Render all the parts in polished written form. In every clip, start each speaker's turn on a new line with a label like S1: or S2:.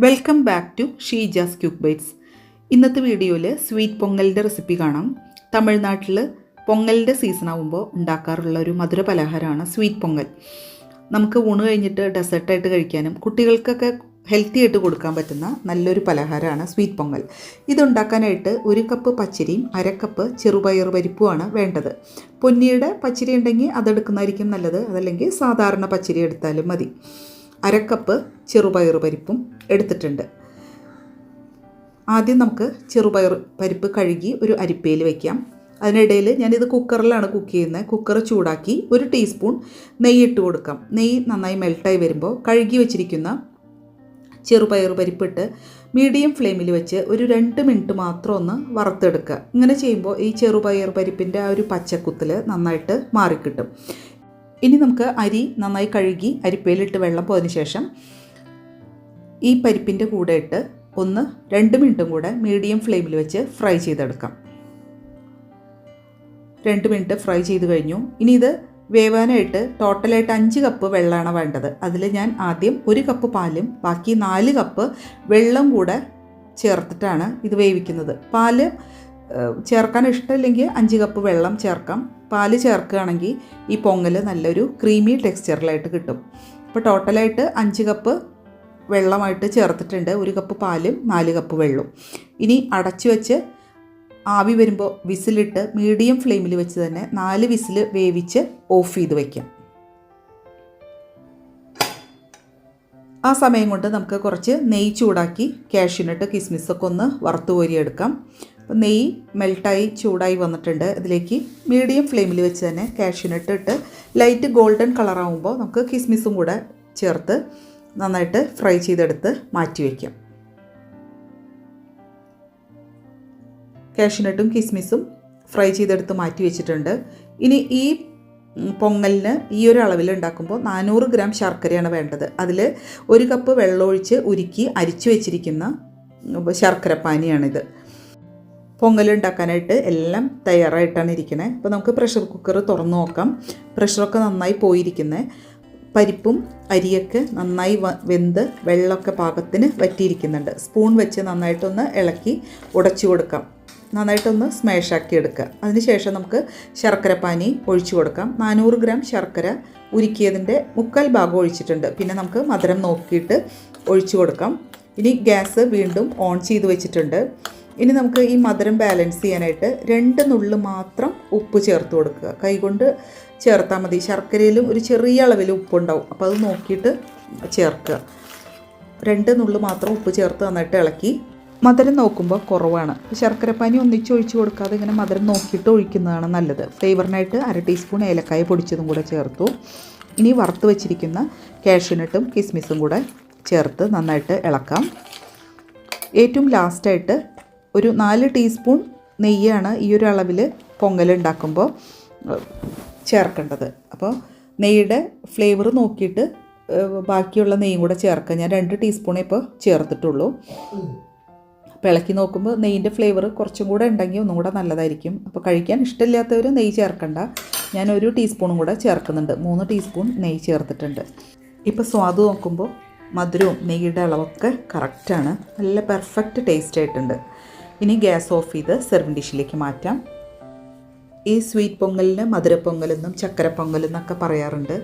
S1: Welcome back to Sheeja's quick bites. ഇന്നത്തെ വീഡിയോയിൽ sweet പൊങ്ങലിൻ്റെ recipe കാണാം. തമിഴ്നാട്ടിൽ പൊങ്ങലിൻ്റെ സീസൺ ആകുമ്പോൾ ഉണ്ടാക്കാറുള്ള ഒരു മധുര പലഹാരമാണ് സ്വീറ്റ് പൊങ്ങൽ. നമുക്ക് ഊണ് കഴിഞ്ഞിട്ട് ഡെസേർട്ടായിട്ട് കഴിക്കാനും കുട്ടികൾക്കൊക്കെ ഹെൽത്തി ആയിട്ട് കൊടുക്കാൻ പറ്റുന്ന നല്ലൊരു പലഹാരമാണ് സ്വീറ്റ് പൊങ്ങൽ. ഇതുണ്ടാക്കാനായിട്ട് 1 കപ്പ് പച്ചരിയും 1/2 കപ്പ് ചെറുപയർ പരിപ്പുമാണ് വേണ്ടത്. പൊന്നിയുടെ പച്ചരി ഉണ്ടെങ്കിൽ അതെടുക്കുന്നതായിരിക്കും നല്ലത്, അതല്ലെങ്കിൽ സാധാരണ പച്ചരി എടുത്താലും മതി. 1/2 കപ്പ് ചെറുപയർ പരിപ്പും എടുത്തിട്ടുണ്ട്. ആദ്യം നമുക്ക് ചെറുപയർ പരിപ്പ് കഴുകി ഒരു അരിപ്പയിൽ വയ്ക്കാം. അതിനിടയിൽ ഞാനിത് കുക്കറിലാണ് കുക്ക് ചെയ്യുന്നത്. കുക്കർ ചൂടാക്കി 1 ടീസ്പൂൺ നെയ്യ് ഇട്ട് കൊടുക്കാം. നെയ്യ് നന്നായി മെൽട്ടായി വരുമ്പോൾ കഴുകി വെച്ചിരിക്കുന്ന ചെറുപയർ പരിപ്പിട്ട് മീഡിയം ഫ്ലെയിമിൽ വെച്ച് ഒരു 2 മിനിറ്റ് മാത്രം ഒന്ന് വറുത്തെടുക്കുക. ഇങ്ങനെ ചെയ്യുമ്പോൾ ഈ ചെറുപയർ പരിപ്പിൻ്റെ ആ ഒരു പച്ചക്കുത്തിൽ നന്നായിട്ട് മാറിക്കിട്ടും. ഇനി നമുക്ക് അരി നന്നായി കഴുകി അരിപ്പയിലിട്ട് വെള്ളം പോയതിന് ശേഷം ഈ പരിപ്പിൻ്റെ കൂടെ ഇട്ട് 2 മിനിറ്റും കൂടെ മീഡിയം ഫ്ലെയിമിൽ വെച്ച് ഫ്രൈ ചെയ്തെടുക്കാം. 2 മിനിറ്റ് ഫ്രൈ ചെയ്ത് കഴിഞ്ഞു. ഇനി ഇത് വേവാനായിട്ട് ടോട്ടലായിട്ട് 5 കപ്പ് വെള്ളമാണ് വേണ്ടത്. അതിൽ ഞാൻ ആദ്യം 1 കപ്പ് പാലും ബാക്കി 4 കപ്പ് വെള്ളം കൂടെ ചേർത്തിട്ടാണ് ഇത് വേവിക്കുന്നത്. പാല് ചേർക്കാൻ ഇഷ്ടമില്ലെങ്കിൽ 5 കപ്പ് വെള്ളം ചേർക്കാം. പാല് ചേർക്കുകയാണെങ്കിൽ ഈ പൊങ്ങൽ നല്ലൊരു ക്രീമി ടെക്സ്ചറിലായിട്ട് കിട്ടും. അപ്പോൾ ടോട്ടലായിട്ട് 5 കപ്പ് വെള്ളമായിട്ട് ചേർത്തിട്ടുണ്ട്. 1 കപ്പ് പാലും 4 കപ്പ് വെള്ളവും. ഇനി അടച്ചു വെച്ച് ആവി വരുമ്പോൾ വിസിലിട്ട് മീഡിയം ഫ്ലെയിമിൽ വെച്ച് തന്നെ 4 വിസിൽ വേവിച്ച് ഓഫ് ചെയ്ത് വയ്ക്കാം. ആ സമയം കൊണ്ട് നമുക്ക് കുറച്ച് നെയ്യ് ചൂടാക്കി കാഷ്യൂനട്ട് കിസ്മിസൊക്കെ ഒന്ന് വറുത്ത് കോരിയെടുക്കാം. അപ്പോൾ നെയ്യ് മെൽട്ടായി ചൂടായി വന്നിട്ടുണ്ട്. ഇതിലേക്ക് മീഡിയം ഫ്ലെയിമിൽ വെച്ച് തന്നെ കാഷ്യൂനട്ട് ഇട്ട് ലൈറ്റ് ഗോൾഡൻ കളറാകുമ്പോൾ നമുക്ക് കിസ്മിസും കൂടെ ചേർത്ത് നന്നായിട്ട് ഫ്രൈ ചെയ്തെടുത്ത് മാറ്റി വയ്ക്കാം. കാഷ്യൂനട്ടും കിസ്മിസും ഫ്രൈ ചെയ്തെടുത്ത് മാറ്റി വെച്ചിട്ടുണ്ട്. ഇനി ഈ പൊങ്ങലിന് ഈ ഒരു അളവിൽ ഉണ്ടാക്കുമ്പോൾ 400 ഗ്രാം ശർക്കരയാണ് വേണ്ടത്. അതിൽ 1 കപ്പ് വെള്ളമൊഴിച്ച് ഉരുക്കി അരിച്ചു വെച്ചിരിക്കുന്ന ശർക്കരപ്പാനിയാണിത്. പൊങ്ങൽ ഉണ്ടാക്കാനായിട്ട് എല്ലാം തയ്യാറായിട്ടാണ് ഇരിക്കുന്നത്. അപ്പോൾ നമുക്ക് പ്രഷർ കുക്കർ തുറന്നു നോക്കാം. പ്രഷറൊക്കെ നന്നായി പോയിരിക്കുന്നത്. പരിപ്പും അരിയൊക്കെ നന്നായി വെന്ത് വെള്ളമൊക്കെ പാകത്തിന് വറ്റിയിരിക്കുന്നുണ്ട്. സ്പൂൺ വെച്ച് നന്നായിട്ടൊന്ന് ഇളക്കി ഉടച്ചു കൊടുക്കാം. നന്നായിട്ടൊന്ന് സ്മാഷാക്കി എടുക്കുക. അതിനുശേഷം നമുക്ക് ശർക്കരപ്പാനി ഒഴിച്ചു കൊടുക്കാം. 400 ഗ്രാം ശർക്കര ഉരുക്കിയതിൻ്റെ 3/4 ഭാഗം ഒഴിച്ചിട്ടുണ്ട്. പിന്നെ നമുക്ക് മധുരം നോക്കിയിട്ട് ഒഴിച്ചു കൊടുക്കാം. ഇനി ഗ്യാസ് വീണ്ടും ഓൺ ചെയ്ത് വെച്ചിട്ടുണ്ട്. ഇനി നമുക്ക് ഈ മധുരം ബാലൻസ് ചെയ്യാനായിട്ട് 2 നുള്ള് മാത്രം ഉപ്പ് ചേർത്ത് കൊടുക്കുക. കൈകൊണ്ട് ചേർത്താൽ മതി. ശർക്കരയിലും ഒരു ചെറിയ അളവിൽ ഉപ്പുണ്ടാവും, അപ്പോൾ അത് നോക്കിയിട്ട് ചേർക്കുക. 2 നുള്ള് മാത്രം ഉപ്പ് ചേർത്ത് നന്നായിട്ട് ഇളക്കി. മധുരം നോക്കുമ്പോൾ കുറവാണ്. ശർക്കരപ്പാനി ഒന്നിച്ച് ഒഴിച്ച് കൊടുക്കാതെ ഇങ്ങനെ മധുരം നോക്കിയിട്ട് ഒഴിക്കുന്നതാണ് നല്ലത്. ഫ്ലേവറിനായിട്ട് 1/2 ടീസ്പൂൺ ഏലക്കായ പൊടിച്ചതും കൂടെ ചേർത്തു. ഇനി വറുത്ത് വെച്ചിരിക്കുന്ന കാഷ്യൂനട്ടും കിസ്മിസും കൂടെ ചേർത്ത് നന്നായിട്ട് ഇളക്കാം. ഏറ്റവും ലാസ്റ്റായിട്ട് ഒരു 4 ടീസ്പൂൺ നെയ്യാണ് ഈ ഒരു അളവിൽ പൊങ്ങൽ ഉണ്ടാക്കുമ്പോൾ ചേർക്കേണ്ടത്. അപ്പോൾ നെയ്യുടെ ഫ്ലേവർ നോക്കിയിട്ട് ബാക്കിയുള്ള നെയ്യും കൂടെ ചേർക്കുക. ഞാൻ 2 ടീസ്പൂണേ ഇപ്പോൾ ചേർത്തിട്ടുള്ളൂ. അപ്പോൾ ഇളക്കി നോക്കുമ്പോൾ നെയ്യിൻ്റെ ഫ്ലേവർ കുറച്ചും കൂടെ ഉണ്ടെങ്കിൽ ഒന്നും കൂടെ നല്ലതായിരിക്കും. അപ്പോൾ കഴിക്കാൻ ഇഷ്ടമില്ലാത്തവർ നെയ്യ് ചേർക്കണ്ട. ഞാൻ 1 ടീസ്പൂണും കൂടെ ചേർക്കുന്നുണ്ട്. 3 ടീസ്പൂൺ നെയ്യ് ചേർത്തിട്ടുണ്ട്. ഇപ്പോൾ സ്വാദ് നോക്കുമ്പോൾ മധുരവും നെയ്യുടെ അളവൊക്കെ കറക്റ്റാണ്. നല്ല പെർഫെക്റ്റ് ടേസ്റ്റ് ആയിട്ടുണ്ട്. ഇനി ഗ്യാസ് ഓഫ് ചെയ്ത് സെർവിങ് ഡിഷിലേക്ക് മാറ്റാം. ഈ സ്വീറ്റ് പൊങ്ങലിന് മധുരപ്പൊങ്ങലെന്നും ചക്കര പൊങ്ങലെന്നൊക്കെ പറയാറുണ്ട്.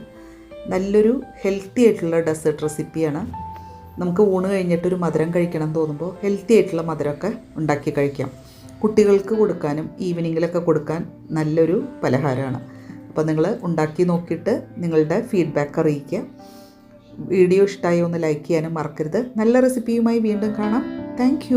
S1: നല്ലൊരു ഹെൽത്തി ആയിട്ടുള്ള ഡെസേർട്ട് റെസിപ്പിയാണ്. നമുക്ക് ഊണ് കഴിഞ്ഞിട്ടൊരു മധുരം കഴിക്കണം തോന്നുമ്പോൾ ഹെൽത്തി ആയിട്ടുള്ള മധുരമൊക്കെ ഉണ്ടാക്കി കഴിക്കാം. കുട്ടികൾക്ക് കൊടുക്കാനും ഈവനിങ്ങിലൊക്കെ കൊടുക്കാൻ നല്ലൊരു പലഹാരമാണ്. അപ്പോൾ നിങ്ങൾ ഉണ്ടാക്കി നോക്കിയിട്ട് നിങ്ങളുടെ ഫീഡ്ബാക്ക് അറിയിക്കുക. വീഡിയോ ഇഷ്ടമായി ഒന്ന് ലൈക്ക് ചെയ്യാനും മറക്കരുത്. നല്ല റെസിപ്പിയുമായി വീണ്ടും കാണാം. താങ്ക്